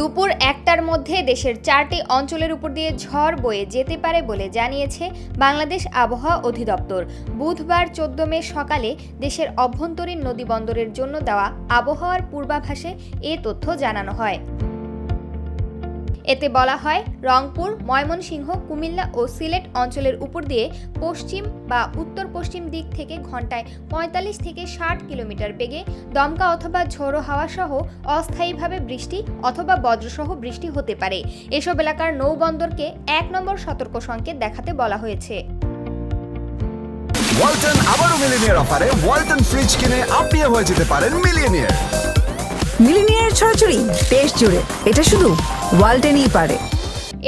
দুপুর ১টার মধ্যে দেশের ৪টি অঞ্চলের উপর দিয়ে ঝড় বয়ে যেতে পারে বলে জানিয়েছে বাংলাদেশ আবহাওয়া অধিদপ্তর। বুধবার ১৪ মে সকালে দেশের অভ্যন্তরীণ নদীবন্দরের জন্য দেওয়া আবহাওয়ার পূর্বাভাসে এ তথ্য জানানো হয়। এতে বলা হয়, রংপুর, ময়মনসিংহ, কুমিল্লা ও সিলেট অঞ্চলের উপর দিয়ে পশ্চিম বা উত্তর পশ্চিম দিক থেকে ঘন্টায় ৪৫ থেকে ৬০ কিলোমিটার বেগে দমকা অথবা ঝোড়ো হাওয়া সহ অস্থায়ীভাবে বৃষ্টি অথবা বজ্রসহ বৃষ্টি হতে পারে। এসব এলাকার নৌবন্দরকে ১ নম্বর সতর্ক সংকেত দেখাতে বলা হয়েছে। ওয়ালটন আবারও মিলিনিয়ার অফারে ওয়ালটন ফ্রিজ কিনে আপনিও হয়ে যেতে পারেন মিলিয়নিয়ার। মিলিনিয়ার ছড়াছড়ি দেশ জুড়ে, এটা শুধু ওয়ালটেনই পারে।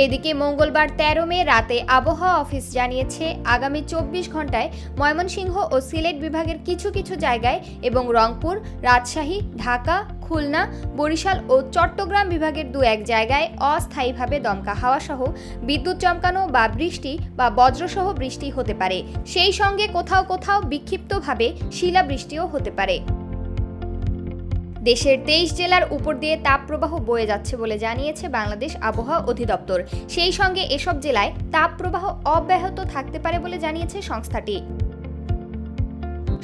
এদিকে মঙ্গলবার ১৩ মে রাতে আবহাওয়া অফিস জানিয়েছে, আগামী ২৪ ঘন্টায় ময়মনসিংহ ও সিলেট বিভাগের কিছু কিছু জায়গায় এবং রংপুর, রাজশাহী, ঢাকা, খুলনা, বরিশাল ও চট্টগ্রাম বিভাগের ২-১ জায়গায় অস্থায়ীভাবে দমকা হাওয়া সহ বিদ্যুৎ চমকানো বা বৃষ্টি বা বজ্রসহ বৃষ্টি হতে পারে। সেই সঙ্গে কোথাও কোথাও বিক্ষিপ্তভাবে শিলাবৃষ্টিও হতে পারে। দেশের ২৩ জেলার উপর দিয়ে তাপপ্রবাহ বয়ে যাচ্ছে বলে জানিয়েছে বাংলাদেশ আবহাওয়া অধিদপ্তর। সেই সঙ্গে এসব জেলায় তাপপ্রবাহ অব্যাহত থাকতে পারে বলে জানিয়েছে সংস্থাটি।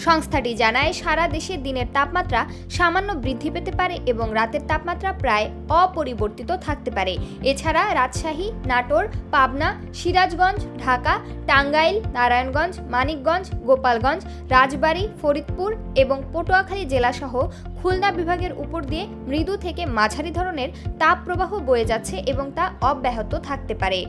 সংস্থাটি জানায়, সারা দেশে দিনের তাপমাত্রা সামান্য বৃদ্ধি পেতে পারে এবং রাতের তাপমাত্রা প্রায় অপরিবর্তিত থাকতে পারে। এছাড়া রাজশাহী, নাটোর, পাবনা, সিরাজগঞ্জ, ঢাকা, টাঙ্গাইল, নারায়ণগঞ্জ, মানিকগঞ্জ, গোপালগঞ্জ, রাজবাড়ী, ফরিদপুর এবং পটুয়াখালী জেলাসহ খুলনা বিভাগের উপর দিয়ে মৃদু থেকে মাঝারি ধরনের তাপপ্রবাহ বয়ে যাচ্ছে এবং তা অব্যাহত থাকতে পারে।